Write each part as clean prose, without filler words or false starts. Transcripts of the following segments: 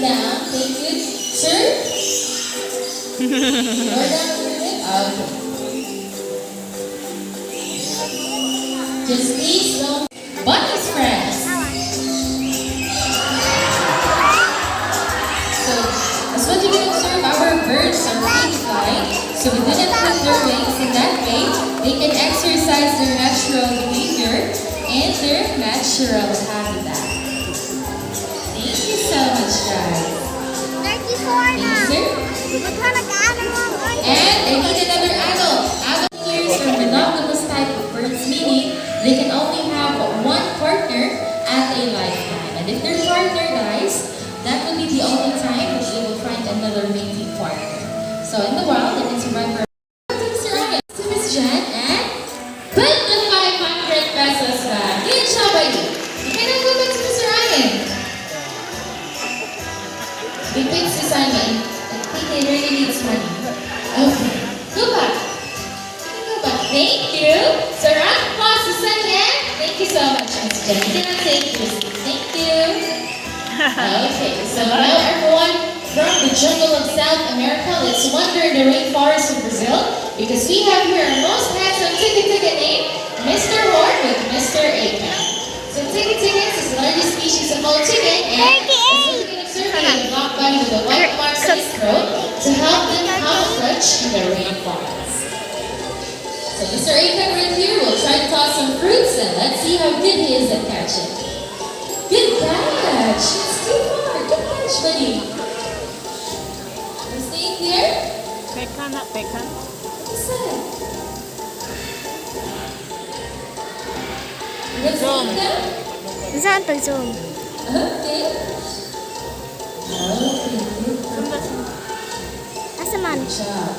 down. Thank you. Sir? Lower down a little bit. Okay. Just please don't. Bunny's friends. So, as what you can observe, our birds are free to fly. So we do not clip their wings. In that way, they can exercise their natural behavior and their natural habitat. Thank you so much, guys. 34 na. Sir? And I need another adult. Adult here is for monogamous type of birds, meaning they can only have one partner at a lifetime. And if their partner dies, that will be the only time that they will find another mating partner. So in the wild, they can survive for Mr. Ryan, to Miss Jan, and put the 500 pesos back. Good job, buddy. You cannot go back to Mr. Ryan. Big thanks to Simon. I think they really need this money. Okay. Go back. Go back. Thank you. So round of applause to Sunny Ann. Thank you so much, Miss Jen. You cannot say thank you. Okay. So now everyone from the jungle of South America, let's wander in the rainforest of Brazil because we have here our most handsome ticket name, Mr. Horn with Mr. Aikman. So ticket is the largest species of all chicken and a black body with a white marks on his throat to help them camouflage in the rainforest. So Mr. Aikman right here will try to toss some fruits and let's see how good he is at catching. Good catch! It's too far! Good catch, buddy! You staying there? Pecan, not pecan. What's that? You gonna Zoom. stay there? Saan pag-zoom? Okay. Asa man? Good job.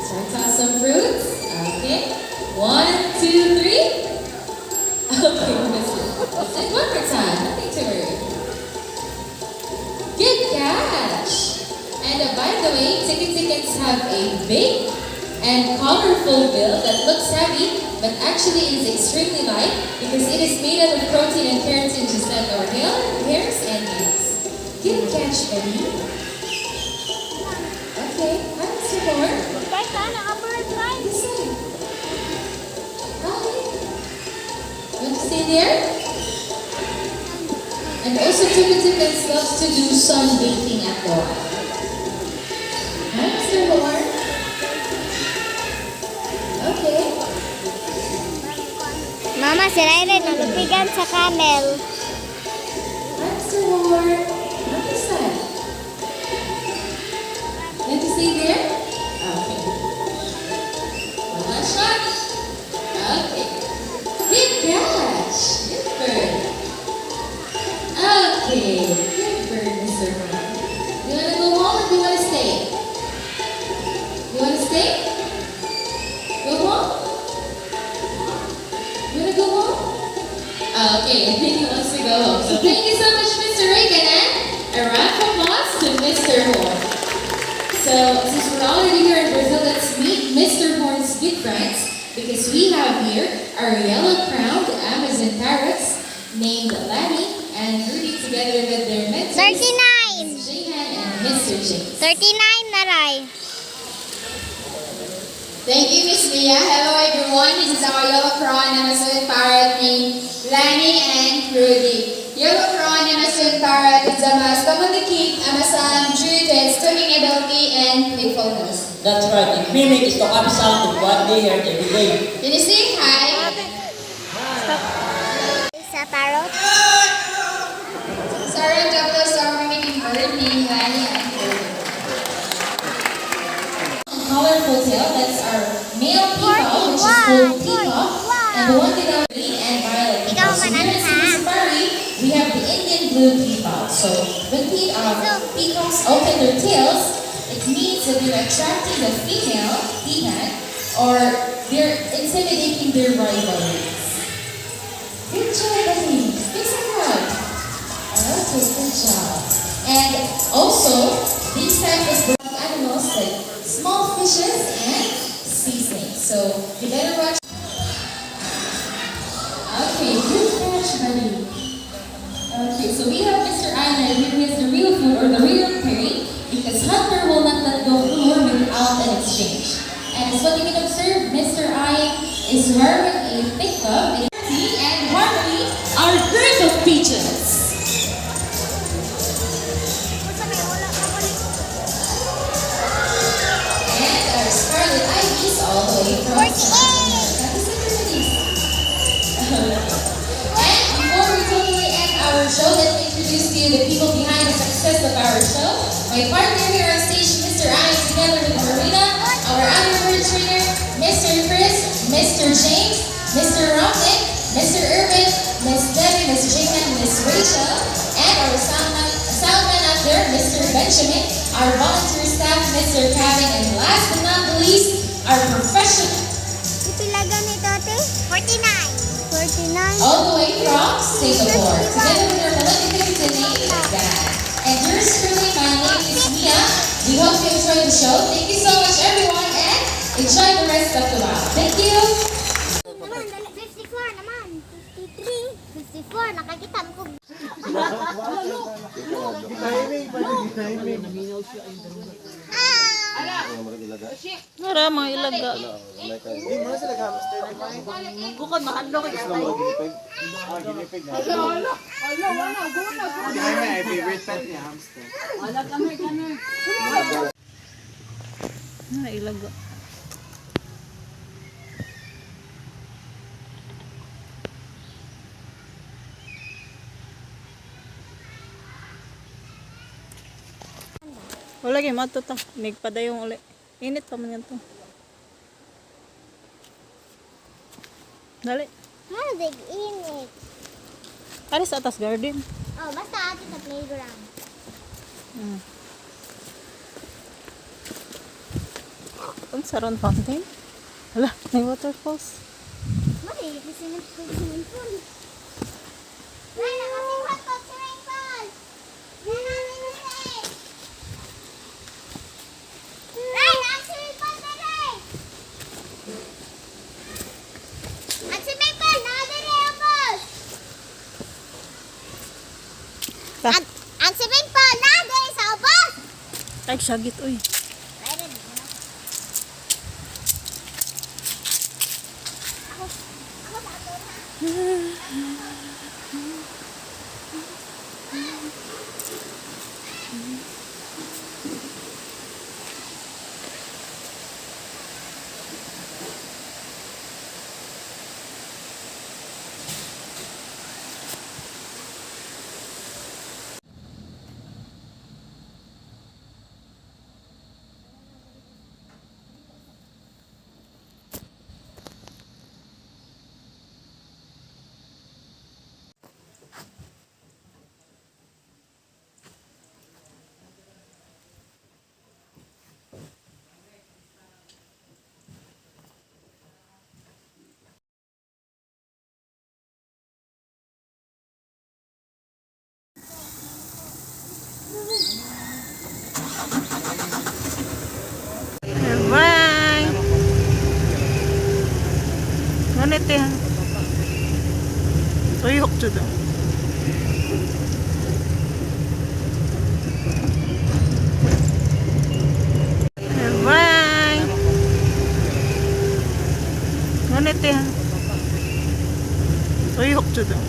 So toss some fruits. Okay. 1, 2, 3. Okay, miss it. Let's do it one more time. Nothing to worry. Good catch. And by the way, tickets have a big and colorful bill that looks heavy, but actually is extremely light because it is made out of protein and keratin just like our hairs and nails. Good catch, buddy. Okay, hi, Mr. Horn. Bye ka, naka-bird line. This side. Hi. You want to stay there? And also, tickets loves to do sunbathing at the wild. Hi, Mr. Horn. Okay. Mama, si Ryren nalupigan sa camel. Hi, Mr. Horn. What is that? Want to stay there? Okay. One last shot. Okay. Good catch. Good bird. Okay. Good bird, Mr. Horn. You want to go home or do you want to stay? You want to stay? Go home? You want to go home? Okay, I think he wants to go home. So thank you so much, Mr. Reagan, and a round of applause to Mr. Horn. So since we're already here in Brazil, let's meet Mr. Horn's good friends because we have here our yellow-crowned Amazon parrots named Lanny and Rudy together with their mentors, 39. Ms. Jehan and Mr. James. 39 na, Ray. Thank you, Miss Mia. Hello, everyone. This is our yellow crown Amazon parrot named Lanny and Rudy. Yellow crown Amazon parrot is the most commonly kept Amazon due to its swimming ability and playfulness. That's right. It mimics the happy sound of what they heard every day. Can you say hi? Isa parrot. Sarah Douglas, our mimicking bird named Lanny and Rudy. Colorful tail, that's our male peacock, which is called peacock, and the one without green and violet peacock. So here in Cebu Safari, we have the Indian blue peacock. So when peacocks open their tails, it means that they're attracting the female peacock or they're intimidating their rivals. Good job, buddy. Big support. Okay, good job. And also, these type of animals like small fishes and sea snakes. So you better watch. Okay, good catch, buddy. Okay, so we have Mr. Iron here. He has the real food or the real curry because Hunter will not let go food without an exchange. And as what you can observe, Mr. I is wearing a thick cup. Tea and Harmony are herd of peaches. And our Scarlet Ivies all the way from And before we totally end our show, let me introduce to you the people behind the success of our show. My partner here on stage, Mr. I, together with Marina, our other bird trainer, Mr. Chris, Mr. James, Mr. Romnick, Mr. Irvin, Miss Debbie, Miss Jaina, Miss Rachel, and our soundman out there, Mr. Benjamin, our volunteer staff, Mr. Kevin, and last but not the least, our professional. Ipilagan ni Tote? 49. 49. All the way from Singapore. Together with our Melody name, Dad. And yours truly, my name is Mia. We hope you enjoyed the show. Thank you so much, everyone, and enjoy the rest of the while. Thank you. Naman, 54 naman. 53. 54. Nakakita mo ko. Mara, mga ilaga. Bukod, mahalo ka ilaga. Wala kayo matuto. Nagpadayong uli. Init pa man yan to. Dali. Malig init. Kali sa atas garden. Oh, basta atin sa playground. Ang saron fountain. Wala, may waterfalls. Malig, swimming pool. Ay, nakasimpat ko swimming pool. Yan namin yung swimming. Ay, naka-swimming pool na rin. Ang swimming pool, nakadali ang pool. Ang swimming pool, nakadali sa ubos. Ay, syagit, uy. Bye! Ganit yan. Tuyok to daw. Bye! Ganit yan. Tuyok to daw.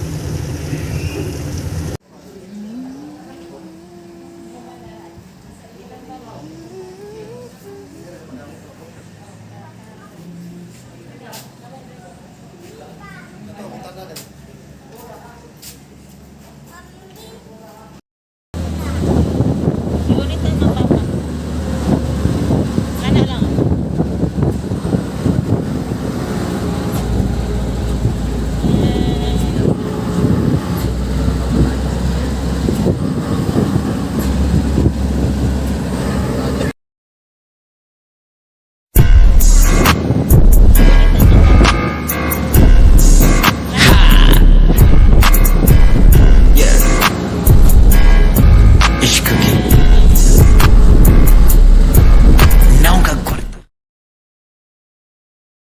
Ich könnte